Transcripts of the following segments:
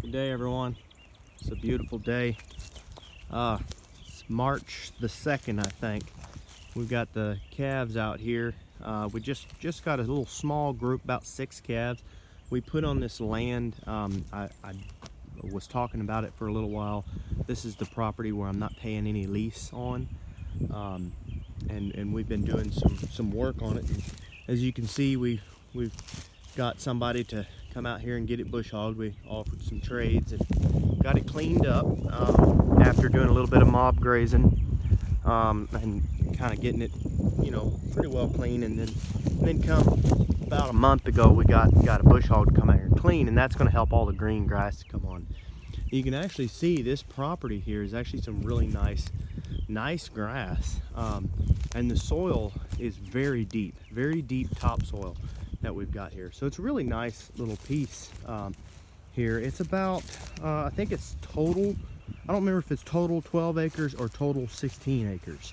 Good day, everyone. It's a beautiful day. It's March the 2nd, I think. We've got the calves out here. We just got a little small group, about 6 calves. We put on this land. I was talking about it for a little while. This is the property where I'm not paying any lease on, and we've been doing some work on it. And as you can see, we've got somebody to come out here and get it bush hogged. We offered some trades and got it cleaned up after doing a little bit of mob grazing and kind of getting it, pretty well clean. And then come about a month ago, we got a bush hog to come out here and clean, and that's going to help all the green grass to come on. You can actually see this property here is actually some really nice grass, and the soil is very deep topsoil that we've got here. So it's a really nice little piece here. It's about, I think it's total, I don't remember if it's total 12 acres or total 16 acres.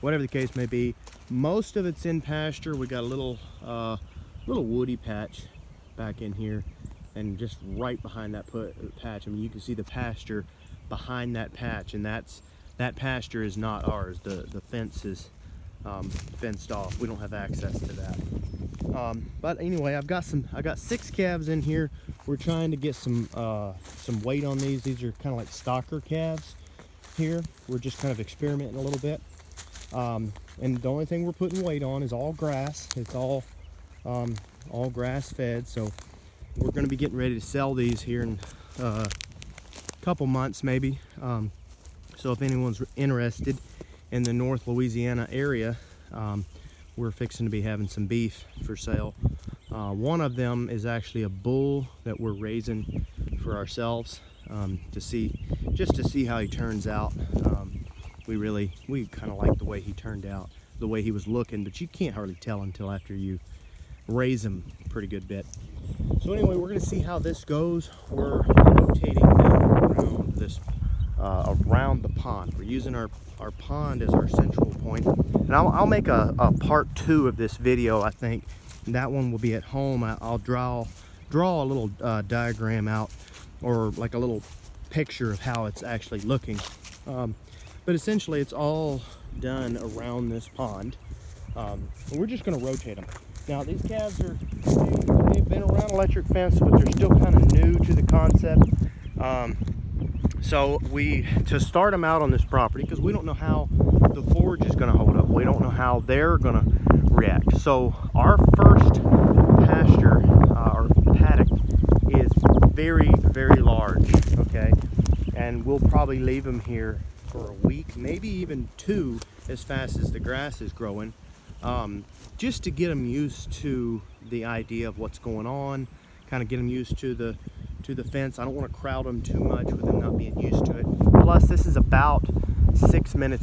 Whatever the case may be, most of it's in pasture. We got a little woody patch back in here, and just right behind that patch, I mean, you can see the pasture behind that patch, and that pasture is not ours. The fence is fenced off. We don't have access to that. But anyway, I got 6 calves in here. We're trying to get some weight on these. These are kind of like stocker calves here. We're just kind of experimenting a little bit. And the only thing we're putting weight on is all grass. It's all grass fed. So we're going to be getting ready to sell these here in a couple months maybe. So if anyone's interested in the North Louisiana area, we're fixing to be having some beef for sale. One of them is actually a bull that we're raising for ourselves, just to see how he turns out. We kind of like the way he turned out, the way he was looking, but you can't hardly tell until after you raise him a pretty good bit. So anyway, we're going to see how this goes. We're rotating around this around the pond. We're using our pond as our central point, and I'll make a part 2 of this video. I think that one will be at home. I'll draw a little diagram out, or like a little picture of how it's actually looking. But essentially it's all done around this pond, and we're just going to rotate them. Now these calves they've been around electric fence, but they're still kind of new to the concept. So to start them out on this property, because we don't know how the forage is going to hold up, we don't know how they're going to react. So our first pasture or paddock is very large, okay, and we'll probably leave them here for a week, maybe even 2, as fast as the grass is growing, just to get them used to the idea of what's going on, kind of get them used to the fence. I don't want to crowd them too much with them not being used to it. Plus, this is about 6 minute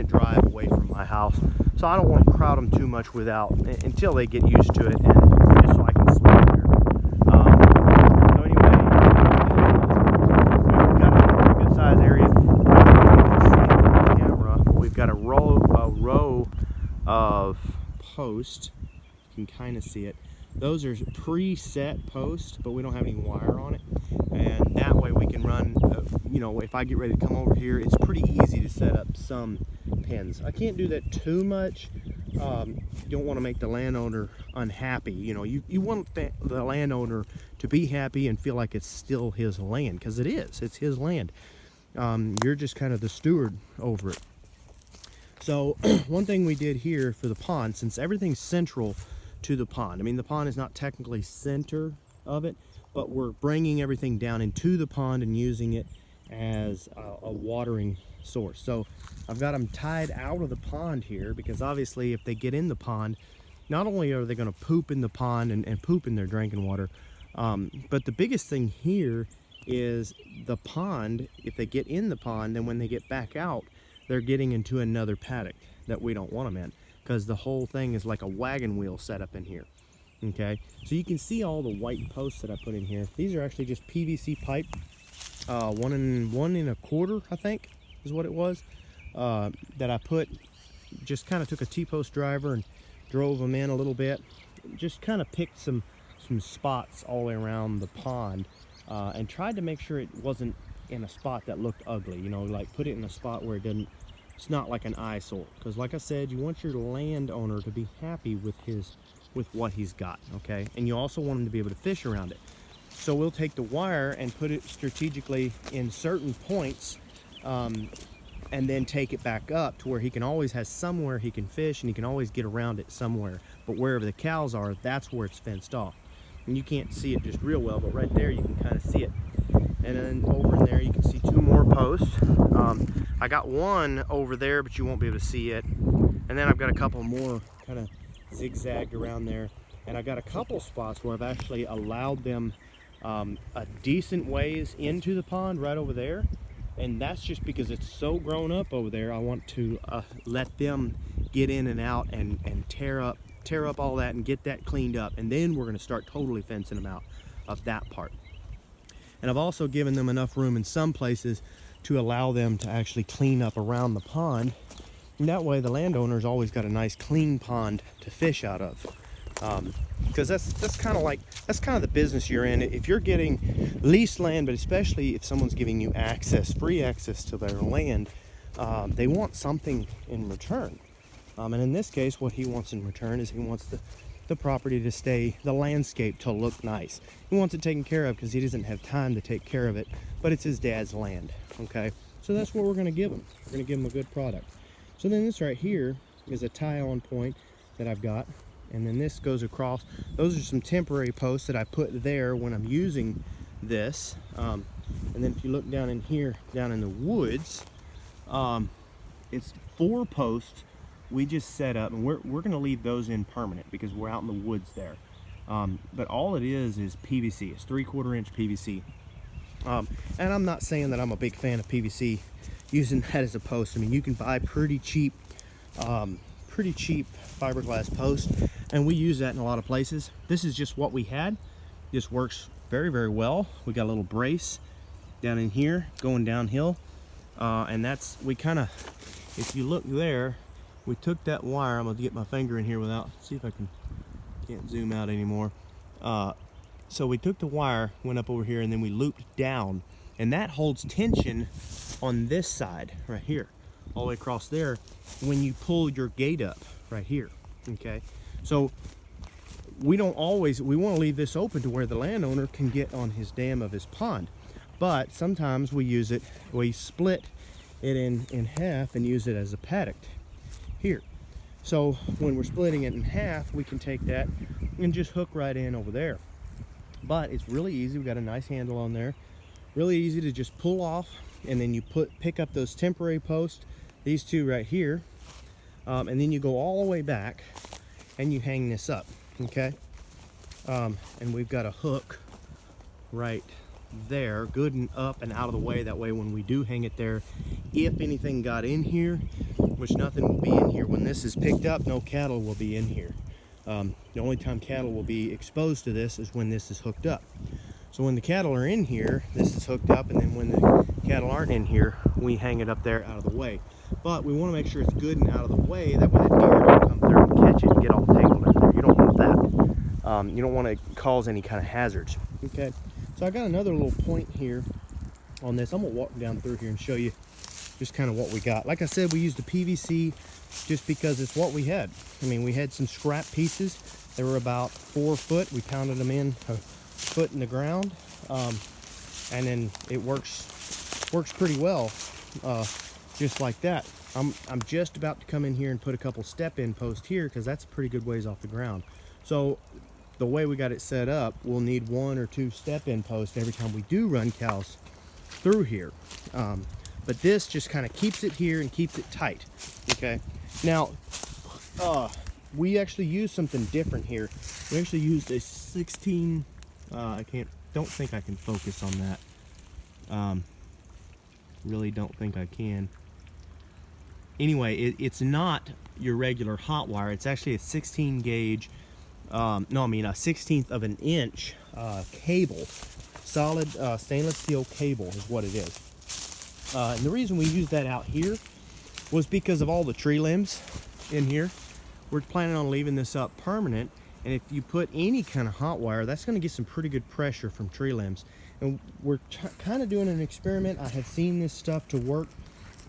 drive away from my house, so I don't want to crowd them too much until they get used to it, and just so I can sleep here. So anyway, we've got a pretty good size area. You can see on the camera, we've got a row of posts. You can kind of see it. Those are preset posts, but we don't have any wire on it, and that way we can run, if I get ready to come over here, it's pretty easy to set up some pens. I can't do that too much. You don't want to make the landowner unhappy. You want the landowner to be happy and feel like it's still his land, because it's his land. You're just kind of the steward over it. So one thing we did here for the pond, since everything's central to the pond, I mean, the pond is not technically center of it, but we're bringing everything down into the pond and using it as a watering source. So I've got them tied out of the pond here, because obviously if they get in the pond, not only are they going to poop in the pond and poop in their drinking water, but the biggest thing here is the pond. If they get in the pond, then when they get back out, they're getting into another paddock that we don't want them in, because the whole thing is like a wagon wheel set up in here. Okay, so you can see all the white posts that I put in here. These are actually just PVC pipe, 1 1/4, I think is what it was, that I put. Just kind of took a T-post driver and drove them in a little bit. Just kind of picked some some spots all the way around the pond, and tried to make sure it wasn't in a spot that looked ugly. You know, like put it in a spot where it's not like an eyesore. Because like I said, you want your landowner to be happy with what he's got, okay? And you also want him to be able to fish around it. So we'll take the wire and put it strategically in certain points, and then take it back up to where he can always has somewhere he can fish, and he can always get around it somewhere. But wherever the cows are, that's where it's fenced off. And you can't see it just real well, but right there you can kind of see it. And then over in there you can see 2 more posts. I got one over there, but you won't be able to see it. And then I've got a couple more kind of zigzagged around there. And I've got a couple spots where I've actually allowed them a decent ways into the pond right over there. And that's just because it's so grown up over there. I want to let them get in and out and tear up all that and get that cleaned up. And then we're gonna start totally fencing them out of that part. And I've also given them enough room in some places to allow them to actually clean up around the pond. And that way the landowner's always got a nice clean pond to fish out of. Because that's kind of the business you're in. If you're getting leased land, but especially if someone's giving you free access to their land, they want something in return. And in this case, what he wants in return is he wants the property to stay, the landscape to look nice. He wants it taken care of because he doesn't have time to take care of it, but it's his dad's land, okay? So that's what we're gonna give him. We're gonna give him a good product. So then this right here is a tie-on point that I've got. And then this goes across. Those are some temporary posts that I put there when I'm using this. And then if you look down in here, down in the woods, it's 4 posts we just set up, and we're gonna leave those in permanent because we're out in the woods there. But all it is PVC. It's 3/4 inch PVC. And I'm not saying that I'm a big fan of PVC, using that as a post. I mean, you can buy pretty cheap fiberglass post, and we use that in a lot of places. This is just what we had. This works very, very well. We got a little brace down in here going downhill, and that's, we kind of, if you look there, we took that wire. I'm gonna get my finger in here without, see if I can't zoom out anymore. So we took the wire, went up over here, and then we looped down, and that holds tension on this side right here, all the way across there when you pull your gate up right here, okay? So we want to leave this open to where the landowner can get on his dam of his pond, but sometimes we split it in half and use it as a paddock here. So when we're splitting it in half, we can take that and just hook right in over there. But it's really easy. We've got a nice handle on there, really easy to just pull off, and then you pick up those temporary posts, these 2 right here, and then you go all the way back and you hang this up, okay? And we've got a hook right there, good and up and out of the way. That way when we do hang it there, if anything got in here, which nothing will be in here when this is picked up, no cattle will be in here. The only time cattle will be exposed to this is when this is hooked up. So when the cattle are in here, this is hooked up, and then when the cattle aren't in here, we hang it up there out of the way. But we want to make sure it's good and out of the way, that way the deer don't come through and catch it and get all tangled in there. You don't want that. You don't want to cause any kind of hazards. Okay, so I got another little point here on this. I'm going to walk down through here and show you just kind of what we got. Like I said, we used the PVC just because it's what we had. I mean, we had some scrap pieces. They were about 4 foot. We pounded them in a foot in the ground, and then it works pretty well, just like that. I'm just about to come in here and put a couple step-in posts here because that's a pretty good ways off the ground. So the way we got it set up, we'll need 1 or 2 step-in posts every time we do run cows through here. But this just kind of keeps it here and keeps it tight. Okay, now we actually used something different here. We actually used a 16. Don't think I can focus on that. Really don't think I can. Anyway, it's not your regular hot wire. It's actually a 16 gauge. A 16th of an inch cable, solid stainless steel cable is what it is. And the reason we used that out here was because of all the tree limbs in here. We're planning on leaving this up permanent, And if you put any kind of hot wire, that's going to get some pretty good pressure from tree limbs. And we're kind of doing an experiment. I have seen this stuff to work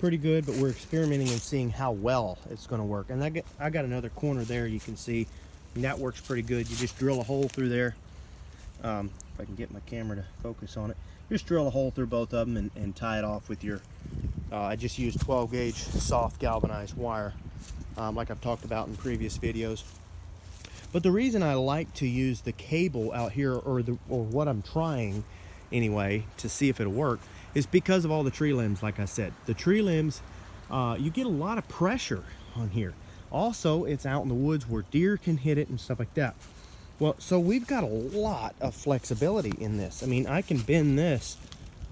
pretty good, but we're experimenting and seeing how well it's going to work. And I got another corner there, you can see, and that works pretty good. You just drill a hole through there. If I can get my camera to focus on it, just drill a hole through both of them and tie it off with your I just used 12 gauge soft galvanized wire, like I've talked about in previous videos. But the reason I like to use the cable out here, or what I'm trying anyway to see if it'll work, is because of all the tree limbs. Like I said, the tree limbs, you get a lot of pressure on here. Also, it's out in the woods where deer can hit it and stuff like that. Well, so we've got a lot of flexibility in this. I mean, I can bend this.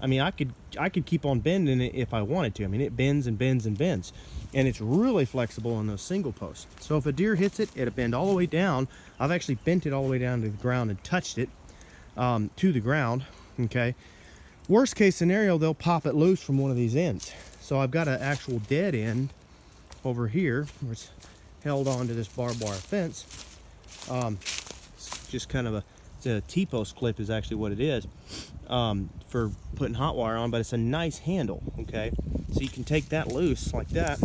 I mean, I could keep on bending it if I wanted to. I mean, it bends and bends and bends, and it's really flexible on those single posts. So if a deer hits it, it'll bend all the way down. I've actually bent it all the way down to the ground and touched it to the ground. Okay. Worst case scenario, they'll pop it loose from one of these ends. So I've got an actual dead end over here where it's held on to this barbed wire fence. It's just kind of it's a T-post clip is actually what it is, for putting hot wire on, but it's a nice handle. Okay, so you can take that loose like that,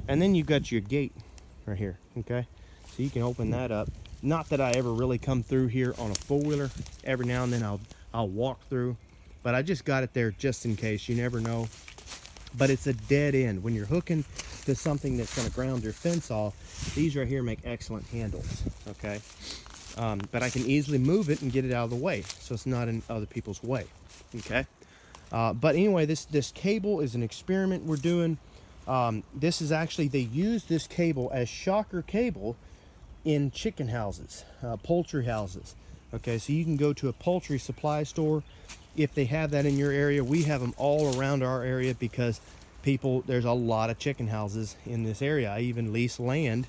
and then you've got your gate right here. Okay, so you can open that up. Not that I ever really come through here on a four-wheeler. Every now and then I'll walk through, but I just got it there just in case. You never know. But it's a dead end. When you're hooking to something that's going to ground your fence off, these right here make excellent handles. Okay, but I can easily move it and get it out of the way, so it's not in other people's way. Okay, but anyway, this cable is an experiment we're doing. This is actually, they use this cable as shocker cable in chicken houses, poultry houses. Okay, so you can go to a poultry supply store if they have that in your area. We have them all around our area because there's a lot of chicken houses in this area. I even lease land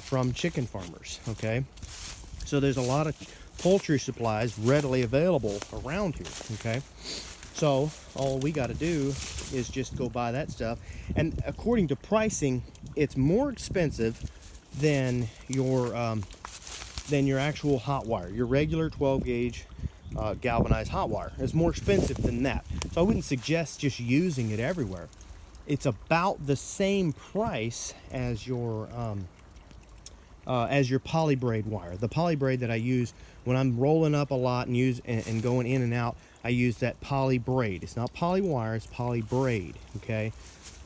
from chicken farmers. Okay, so there's a lot of poultry supplies readily available around here. Okay, so all we got to do is just go buy that stuff, and according to pricing, it's more expensive than your actual hot wire. Your regular 12 gauge galvanized hot wire is more expensive than that. So I wouldn't suggest just using it everywhere. It's about the same price as your poly braid wire. The poly braid that I use when I'm rolling up a lot and going in and out, I use that poly braid. It's not poly wire, it's poly braid. Okay,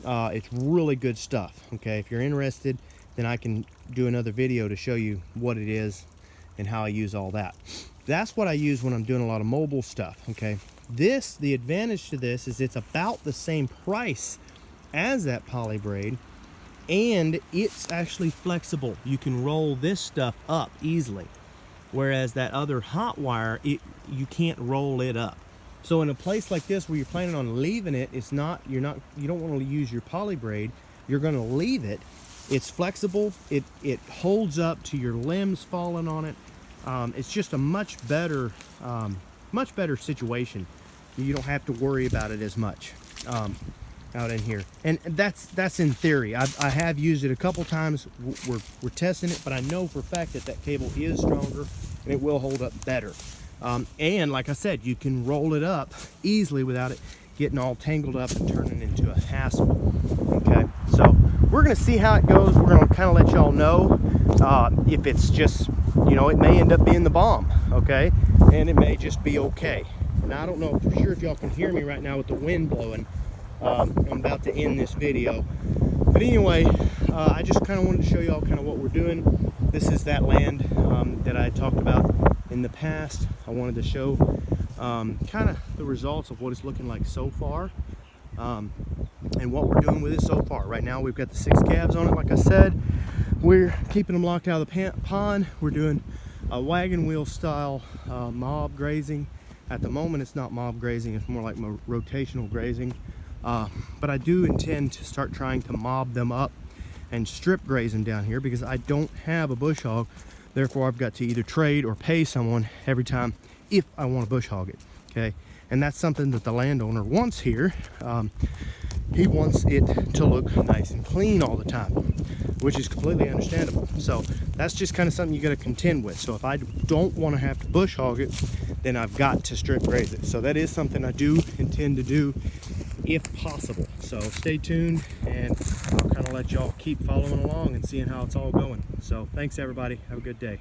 it's really good stuff. Okay, if you're interested, then I can do another video to show you what it is and how I use all that. That's what I use when I'm doing a lot of mobile stuff. Okay, the advantage to this is it's about the same price as that poly braid, and it's actually flexible. You can roll this stuff up easily, whereas that other hot wire, you can't roll it up. So in a place like this where you're planning on leaving it, you don't want to use your poly braid, you're going to leave it. It's flexible, it holds up to your limbs falling on it. It's just a much better situation. You don't have to worry about it as much out in here. And that's in theory. I have used it a couple times. We're testing it, but I know for a fact that cable is stronger and it will hold up better. And like I said, you can roll it up easily without it getting all tangled up and turning into a hassle. Okay, so we're gonna see how it goes. We're gonna kind of let y'all know if it's just, it may end up being the bomb. Okay, and it may just be okay. Now I don't know for sure if y'all can hear me right now with the wind blowing. I'm about to end this video, but anyway, I just kind of wanted to show y'all kind of what we're doing. This is that land that I talked about in the past. I wanted to show kind of the results of what it's looking like so far, and what we're doing with it so far. Right now we've got the 6 calves on it. Like I said, we're keeping them locked out of the pond. We're doing a wagon wheel style mob grazing. At the moment it's not mob grazing, it's more like rotational grazing, but I do intend to start trying to mob them up and strip graze them down here because I don't have a bush hog. Therefore I've got to either trade or pay someone every time if I want to bush hog it. Okay, and that's something that the landowner wants here. He wants it to look nice and clean all the time. which is completely understandable. So that's just kind of something you got to contend with. So if I don't want to have to bush hog it, then I've got to strip graze it. So that is something I do intend to do if possible. So stay tuned, and I'll kind of let y'all keep following along and seeing how it's all going. So thanks everybody, have a good day.